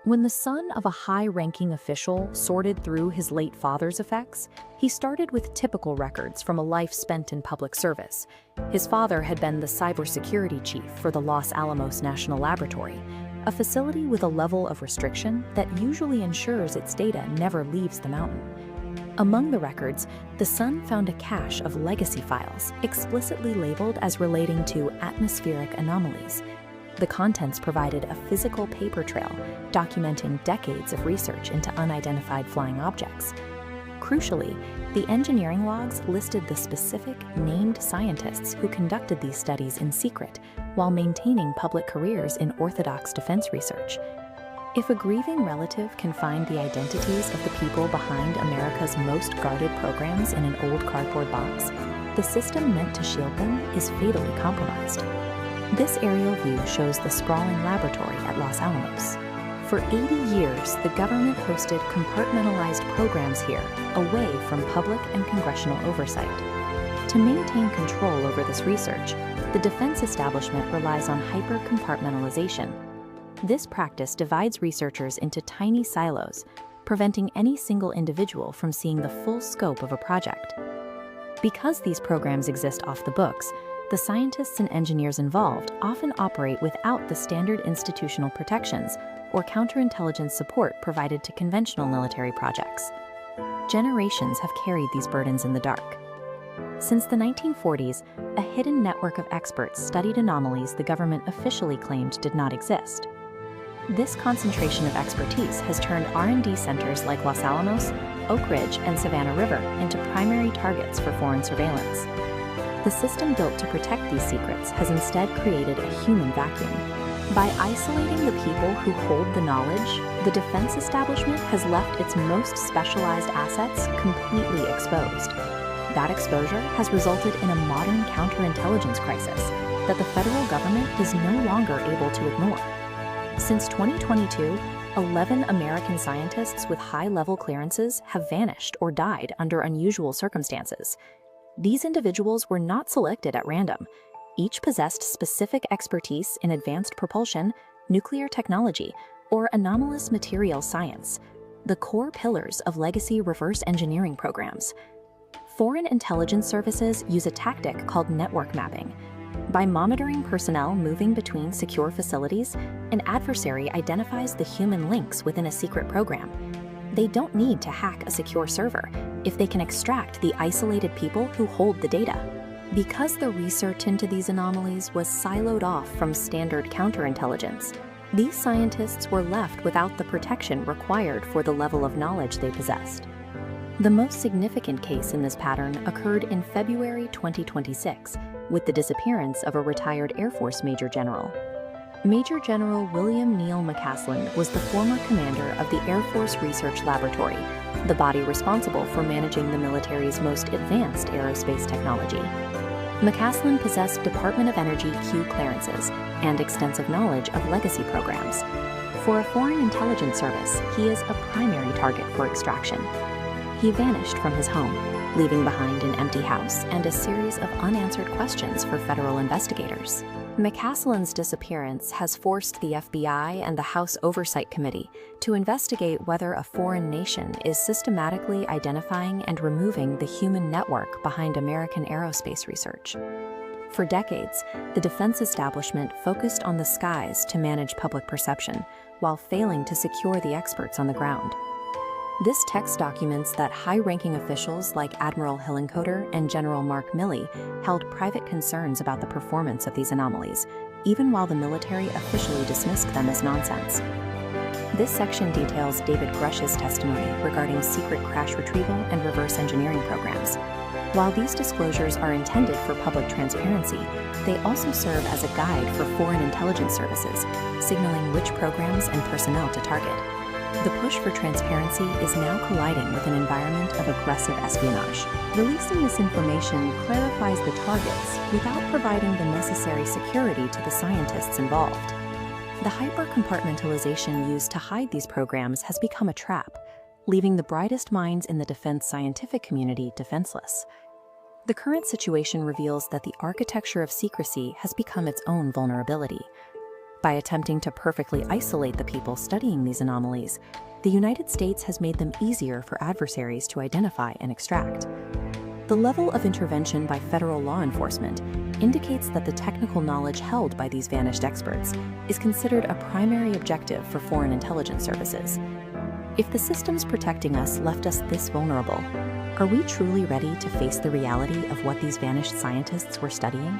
When the son of a high-ranking official sorted through his late father's effects, he started with typical records from a life spent in public service. His father had been the cybersecurity chief for the Los Alamos National Laboratory, a facility with a level of restriction that usually ensures its data never leaves the mountain. Among the records, the son found a cache of legacy files explicitly labeled as relating to atmospheric anomalies. The contents provided a physical paper trail documenting decades of research into unidentified flying objects. Crucially, the engineering logs listed the specific, named scientists who conducted these studies in secret while maintaining public careers in orthodox defense research. If a grieving relative can find the identities of the people behind America's most guarded programs in an old cardboard box, the system meant to shield them is fatally compromised. This aerial view shows the sprawling laboratory at Los Alamos. For 80 years, the government hosted compartmentalized programs here, away from public and congressional oversight. To maintain control over this research, the defense establishment relies on hyper-compartmentalization. This practice divides researchers into tiny silos, preventing any single individual from seeing the full scope of a project. Because these programs exist off the books, the scientists and engineers involved often operate without the standard institutional protections or counterintelligence support provided to conventional military projects. Generations have carried these burdens in the dark. Since the 1940s, a hidden network of experts studied anomalies the government officially claimed did not exist. This concentration of expertise has turned R&D centers like Los Alamos, Oak Ridge, and Savannah River into primary targets for foreign surveillance. The system built to protect these secrets has instead created a human vacuum. By isolating the people who hold the knowledge, the defense establishment has left its most specialized assets completely exposed. That exposure has resulted in a modern counterintelligence crisis that the federal government is no longer able to ignore. Since 2022, 11 American scientists with high-level clearances have vanished or died under unusual circumstances. These individuals were not selected at random. Each possessed specific expertise in advanced propulsion, nuclear technology, or anomalous material science, the core pillars of legacy reverse engineering programs. Foreign intelligence services use a tactic called network mapping. By monitoring personnel moving between secure facilities, an adversary identifies the human links within a secret program. They don't need to hack a secure server if they can extract the isolated people who hold the data. Because the research into these anomalies was siloed off from standard counterintelligence, these scientists were left without the protection required for the level of knowledge they possessed. The most significant case in this pattern occurred in February 2026 with the disappearance of a retired Air Force Major General. Major General William Neal McCasland was the former commander of the Air Force Research Laboratory, the body responsible for managing the military's most advanced aerospace technology. McCasland possessed Department of Energy Q clearances and extensive knowledge of legacy programs. For a foreign intelligence service, he is a primary target for extraction. He vanished from his home, leaving behind an empty house and a series of unanswered questions for federal investigators. McCasland's disappearance has forced the FBI and the House Oversight Committee to investigate whether a foreign nation is systematically identifying and removing the human network behind American aerospace research. For decades, the defense establishment focused on the skies to manage public perception, while failing to secure the experts on the ground. This text documents that high-ranking officials like Admiral Hillenkoetter and General Mark Milley held private concerns about the performance of these anomalies, even while the military officially dismissed them as nonsense. This section details David Grush's testimony regarding secret crash retrieval and reverse engineering programs. While these disclosures are intended for public transparency, they also serve as a guide for foreign intelligence services, signaling which programs and personnel to target. The push for transparency is now colliding with an environment of aggressive espionage. Releasing this information clarifies the targets without providing the necessary security to the scientists involved. The hyper-compartmentalization used to hide these programs has become a trap, leaving the brightest minds in the defense scientific community defenseless. The current situation reveals that the architecture of secrecy has become its own vulnerability. By attempting to perfectly isolate the people studying these anomalies, the United States has made them easier for adversaries to identify and extract. The level of intervention by federal law enforcement indicates that the technical knowledge held by these vanished experts is considered a primary objective for foreign intelligence services. If the systems protecting us left us this vulnerable, are we truly ready to face the reality of what these vanished scientists were studying?